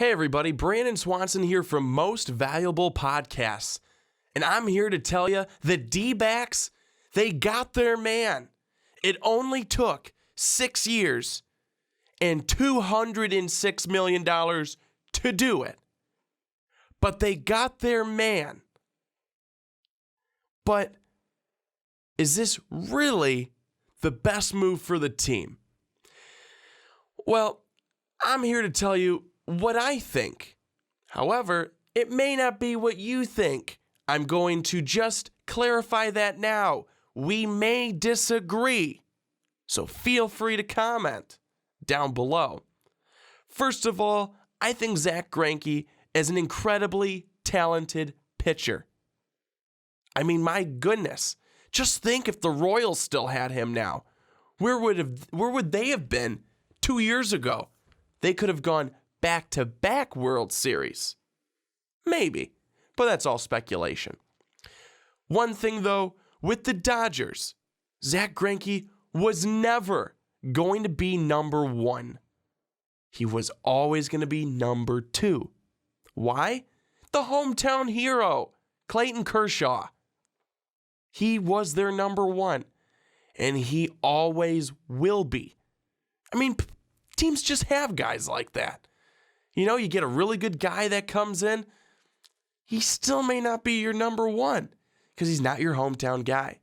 Hey everybody, Brandon Swanson here from Most Valuable Podcasts. And I'm here to tell you the D-backs, they got their man. It only took 6 years and $206 million to do it. But they got their man. But is this really the best move for the team? Well, I'm here to tell you what I think. However, it may not be what you think. I'm going to just clarify that now. We may disagree. So feel free to comment down below. First of all, I think Zack Greinke is an incredibly talented pitcher. I mean, my goodness. Just think if the Royals still had him now. Where would they have been 2 years ago? They could have gone back-to-back World Series. Maybe, but that's all speculation. One thing, though, with the Dodgers, Zack Greinke was never going to be number one. He was always going to be number two. Why? The hometown hero, Clayton Kershaw. He was their number one, and he always will be. I mean, teams just have guys like that. You know, you get a really good guy that comes in, he still may not be your number one because he's not your hometown guy.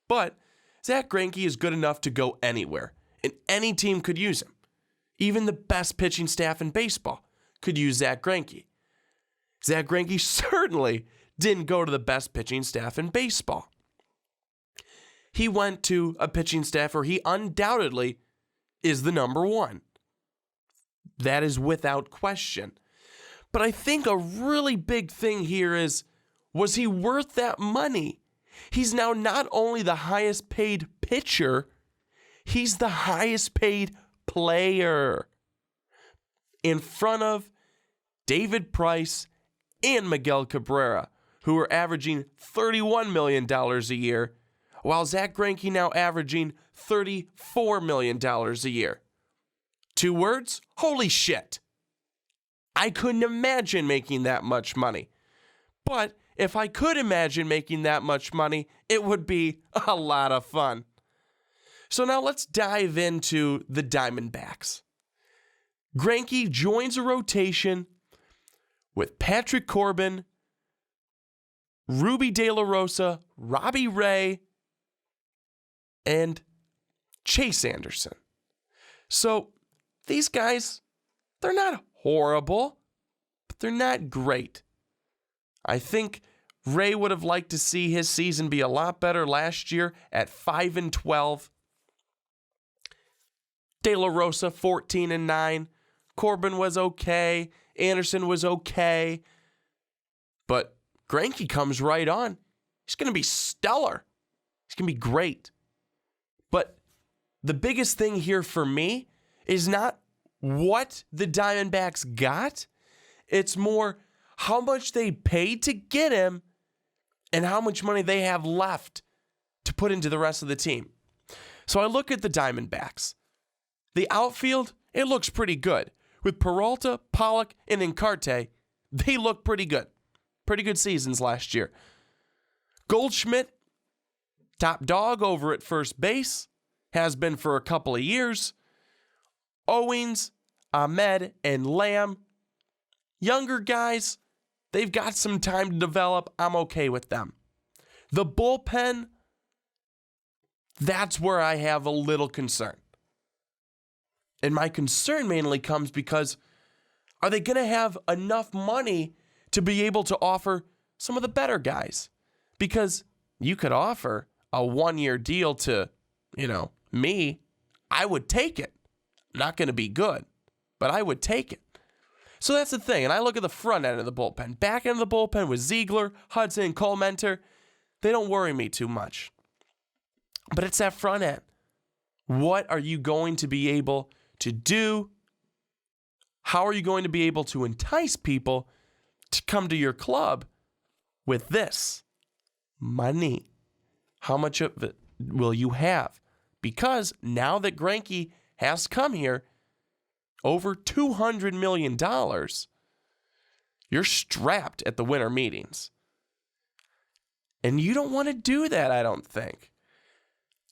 But Zack Greinke is good enough to go anywhere, and any team could use him. Even the best pitching staff in baseball could use Zack Greinke. Zack Greinke certainly didn't go to the best pitching staff in baseball. He went to a pitching staff where he undoubtedly is the number one. That is without question. But I think a really big thing here is, was he worth that money? He's now not only the highest paid pitcher, he's the highest paid player. In front of David Price and Miguel Cabrera, who are averaging $31 million a year, while Zack Greinke now averaging $34 million a year. 2 words? Holy shit. I couldn't imagine making that much money. But if I could imagine making that much money, it would be a lot of fun. So now let's dive into the Diamondbacks. Greinke joins a rotation with Patrick Corbin, Ruby De La Rosa, Robbie Ray, and Chase Anderson. So these guys, they're not horrible, but they're not great. I think Ray would have liked to see his season be a lot better last year at 5-12. De La Rosa 14-9. Corbin was okay. Anderson was okay. But Greinke comes right on. He's going to be stellar. He's going to be great. But the biggest thing here for me is not what the Diamondbacks got. It's more how much they paid to get him and how much money they have left to put into the rest of the team. So I look at the Diamondbacks. The outfield, it looks pretty good. With Peralta, Pollock, and Encarte, they look pretty good. Pretty good seasons last year. Goldschmidt, top dog over at first base, has been for a couple of years. Owens, Ahmed, and Lamb, younger guys, they've got some time to develop. I'm okay with them. The bullpen, that's where I have a little concern. And my concern mainly comes because are they going to have enough money to be able to offer some of the better guys? Because you could offer a 1-year deal to, me. I would take it. Not going to be good, but I would take it. So that's the thing. And I look at the front end of the bullpen. Back end of the bullpen with Ziegler, Hudson, and Cole Mentor. They don't worry me too much. But it's that front end. What are you going to be able to do? How are you going to be able to entice people to come to your club with this money? How much of it will you have? Because now that Greinke has come here, over $200 million, You're strapped at the winter meetings. And you don't want to do that, I don't think.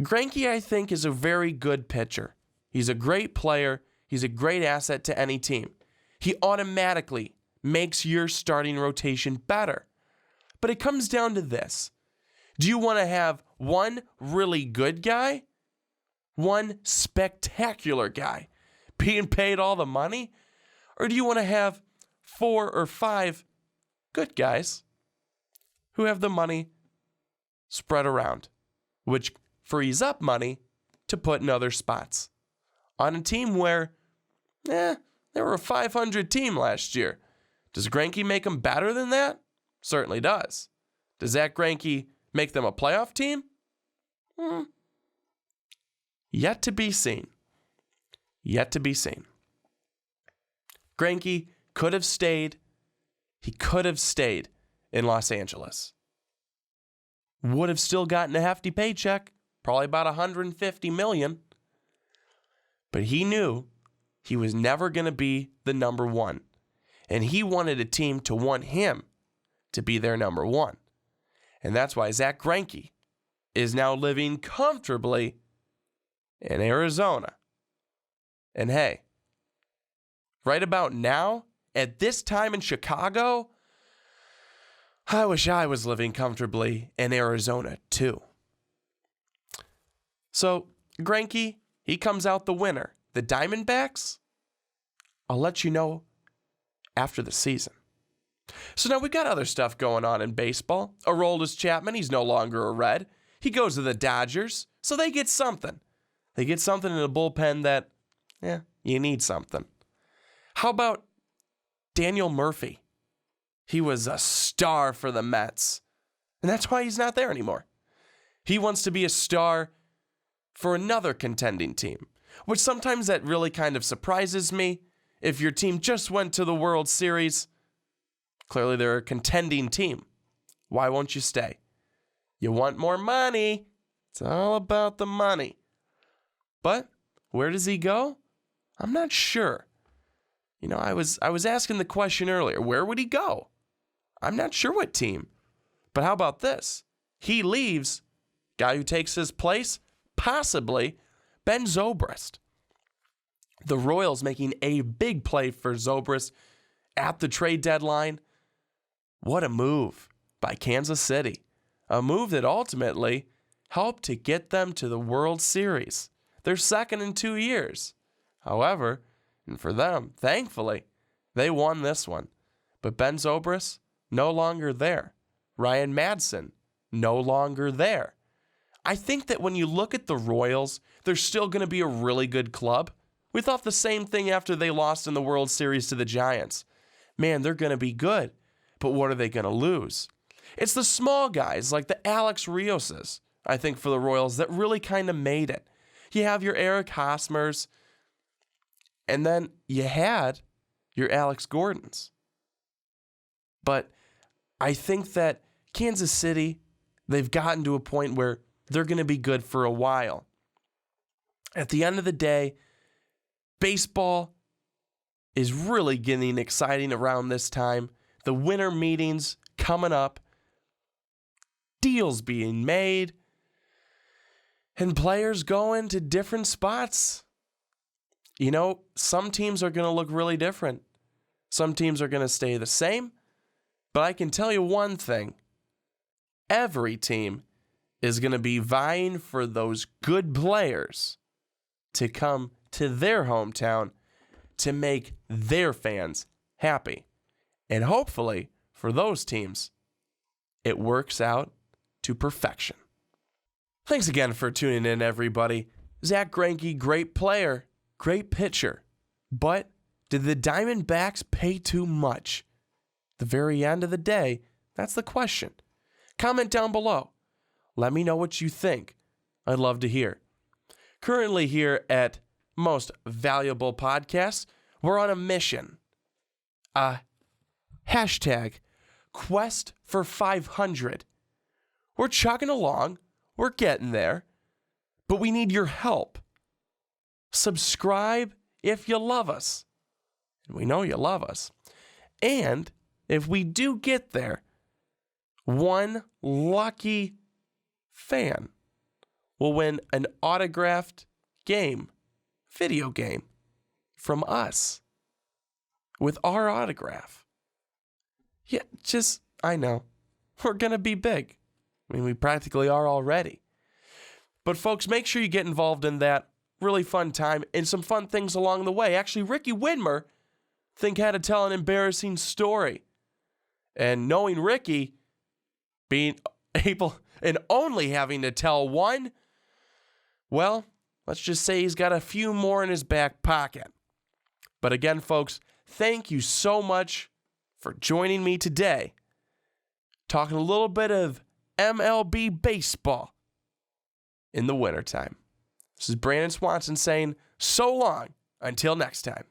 Greinke, I think, is a very good pitcher. He's a great player. He's a great asset to any team. He automatically makes your starting rotation better. But it comes down to this. Do you want to have one really good guy, one spectacular guy being paid all the money? Or do you want to have 4 or 5 good guys who have the money spread around, which frees up money to put in other spots? On a team where, they were a 500 team last year. Does Greinke make them better than that? Certainly does. Does Zack Greinke make them a playoff team? Yet to be seen. Yet to be seen. Greinke could have stayed. He could have stayed in Los Angeles. Would have still gotten a hefty paycheck, probably about $150 million. But he knew he was never going to be the number one. And he wanted a team to want him to be their number one. And that's why Zack Greinke is now living comfortably in Arizona. And hey, right about now, at this time in Chicago, I wish I was living comfortably in Arizona too. So, Greinke, he comes out the winner. The Diamondbacks, I'll let you know after the season. So now we've got other stuff going on in baseball. Aroldis Chapman, he's no longer a Red. He goes to the Dodgers, so they get something. They get something in the bullpen that, you need something. How about Daniel Murphy? He was a star for the Mets, and that's why he's not there anymore. He wants to be a star for another contending team, which sometimes that really kind of surprises me. If your team just went to the World Series, clearly they're a contending team. Why won't you stay? You want more money. It's all about the money. But where does he go? I'm not sure. I was asking the question earlier. Where would he go? I'm not sure what team. But how about this? He leaves. Guy who takes his place, possibly Ben Zobrist. The Royals making a big play for Zobrist at the trade deadline. What a move by Kansas City. A move that ultimately helped to get them to the World Series. They're second in 2 years. However, and for them, thankfully, they won this one. But Ben Zobrist, no longer there. Ryan Madson, no longer there. I think that when you look at the Royals, they're still going to be a really good club. We thought the same thing after they lost in the World Series to the Giants. Man, they're going to be good. But what are they going to lose? It's the small guys like the Alex Rioses, I think, for the Royals that really kind of made it. You have your Eric Hosmers, and then you had your Alex Gordons. But I think that Kansas City, they've gotten to a point where they're going to be good for a while. At the end of the day, baseball is really getting exciting around this time. The winter meetings coming up, deals being made, and players going to different spots. Some teams are going to look really different. Some teams are going to stay the same. But I can tell you one thing. Every team is going to be vying for those good players to come to their hometown to make their fans happy. And hopefully, for those teams, it works out to perfection. Thanks again for tuning in, everybody. Zack Greinke, great player, great pitcher. But did the Diamondbacks pay too much? The very end of the day, that's the question. Comment down below. Let me know what you think. I'd love to hear. Currently here at Most Valuable Podcasts, we're on a mission. Hashtag Quest for 500. We're chugging along. We're getting there. But we need your help. Subscribe if you love us. And we know you love us. And if we do get there, one lucky fan will win an autographed video game from us with our autograph. Yeah, I know, we're going to be big. I mean, we practically are already. But folks, make sure you get involved in that. Really fun time and some fun things along the way. Actually, Ricky Widmer, had to tell an embarrassing story. And knowing Ricky, being able and only having to tell one, well, let's just say he's got a few more in his back pocket. But again, folks, thank you so much for joining me today, talking a little bit of MLB baseball in the wintertime. This is Brandon Swanson saying so long until next time.